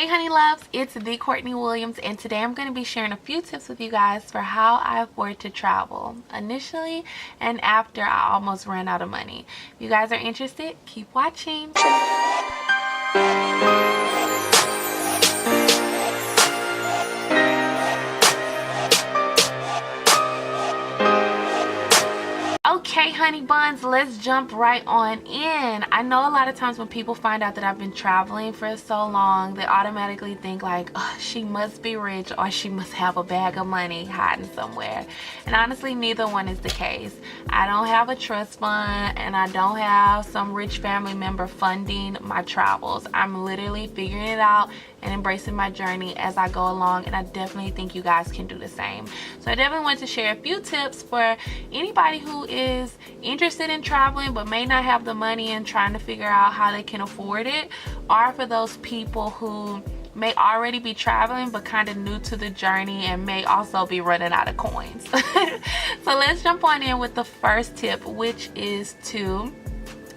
Hey honey loves, it's the Courtney Williams, and today I'm going to be sharing a few tips with you guys for how I afford to travel initially and after I almost ran out of money. If you guys are interested, keep watching. Okay, honey buns, let's jump right on in. I know a lot of times when people find out that I've been traveling for so long, they automatically think like, oh, she must be rich or she must have a bag of money hiding somewhere. And honestly, neither one is the case. I don't have a trust fund and I don't have some rich family member funding my travels. I'm literally figuring it out and embracing my journey as I go along, and I definitely think you guys can do the same. So I definitely want to share a few tips for anybody who is interested in traveling but may not have the money and trying to figure out how they can afford it, or for those people who may already be traveling but kind of new to the journey and may also be running out of coins. So let's jump on in with the first tip, which is to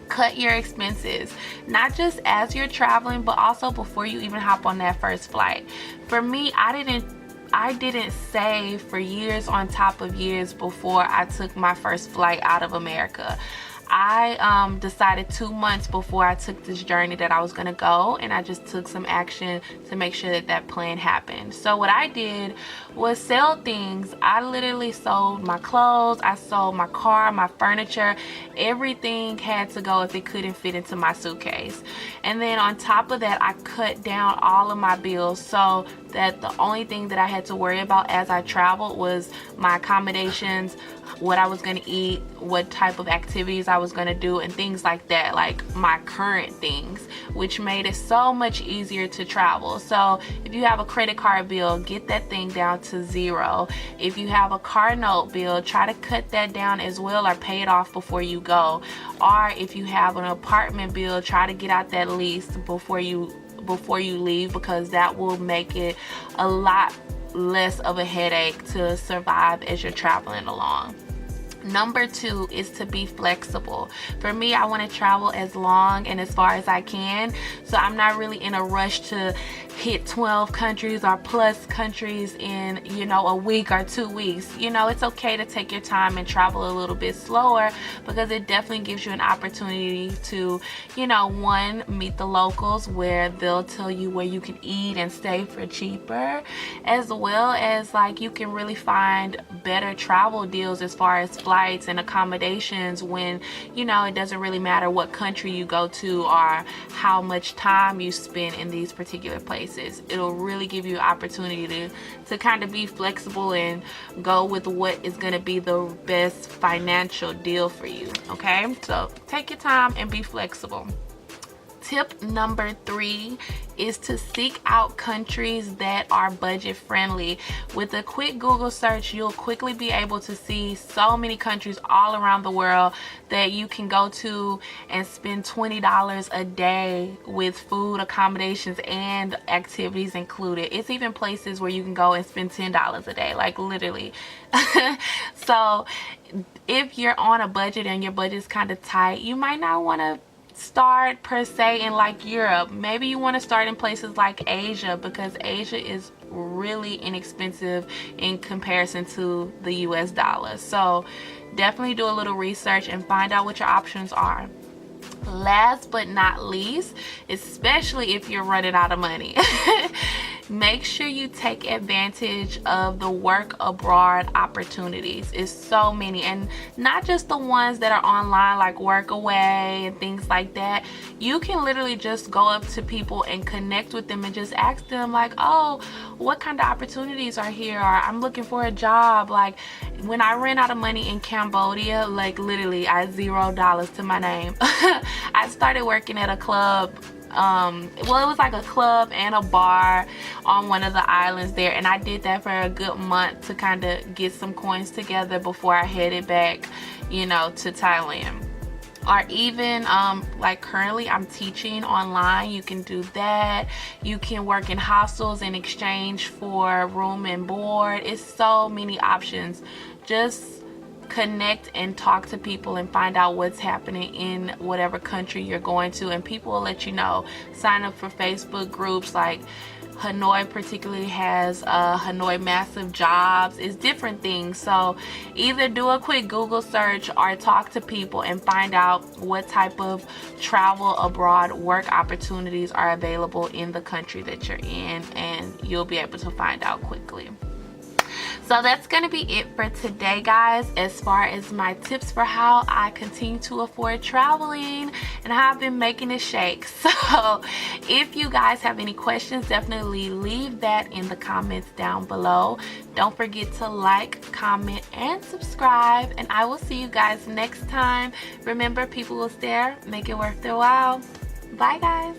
cut your expenses, not just as you're traveling but also before you even hop on that first flight. For me, I didn't save for years on top of years before I took my first flight out of America. I decided 2 months before I took this journey that I was gonna go, and I just took some action to make sure that that plan happened. So what I did was sell things. I literally sold my clothes, I sold my car, my furniture. Everything had to go if it couldn't fit into my suitcase. And then on top of that, I cut down all of my bills so that the only thing that I had to worry about as I traveled was my accommodations, what I was going to eat, what type of activities I was going to do, and things like that, like my current things, which made it so much easier to travel. So if you have a credit card bill, get that thing down to 0. If you have a car note bill, try to cut that down as well or pay it off before you go. Or if you have an apartment bill, try to get out that lease before you leave, because that will make it a lot less of a headache to survive as you're traveling along. Number 2 is to be flexible. For me, I want to travel as long and as far as I can, so I'm not really in a rush to hit 12 countries or plus countries in, a week or 2 weeks. It's okay to take your time and travel a little bit slower, because it definitely gives you an opportunity to, one, meet the locals where they'll tell you where you can eat and stay for cheaper, as well as like you can really find better travel deals as far as flights and accommodations when it doesn't really matter what country you go to or how much time you spend in these particular places. It'll really give you an opportunity to kind of be flexible and go with what is going to be the best financial deal for you. Okay, so take your time and be flexible. Tip number 3 is to seek out countries that are budget friendly. With a quick Google search, you'll quickly be able to see so many countries all around the world that you can go to and spend $20 a day with food, accommodations, and activities included. It's even places where you can go and spend $10 a day, like literally. So if you're on a budget and your budget's kind of tight, you might not want to start per se in like Europe. Maybe you want to start in places like Asia, because Asia is really inexpensive in comparison to the US dollar. So definitely do a little research and find out what your options are. Last but not least, especially if you're running out of money, make sure you take advantage of the work abroad opportunities. It's so many, and not just the ones that are online like Workaway and things like that. You can literally just go up to people and connect with them and just ask them like, oh, what kind of opportunities are here, or I'm looking for a job. Like when I ran out of money in Cambodia, like literally I had $0 to my name. I started working at a club. Well, it was like a club and a bar on one of the islands there, and I did that for a good month to kind of get some coins together before I headed back, to Thailand. Or even like currently I'm teaching online. You can do that. You can work in hostels in exchange for room and board. It's so many options. Just connect and talk to people and find out what's happening in whatever country you're going to, and people will let you know. Sign up for Facebook groups, like Hanoi particularly has Hanoi Massive Jobs. It's different things. So either do a quick Google search or talk to people and find out what type of travel abroad work opportunities are available in the country that you're in, and you'll be able to find out quickly. So that's going to be it for today, guys, as far as my tips for how I continue to afford traveling and how I've been making it shake. So if you guys have any questions, definitely leave that in the comments down below. Don't forget to like, comment, and subscribe, and I will see you guys next time. Remember, people will stare, make it worth their while. Bye, guys.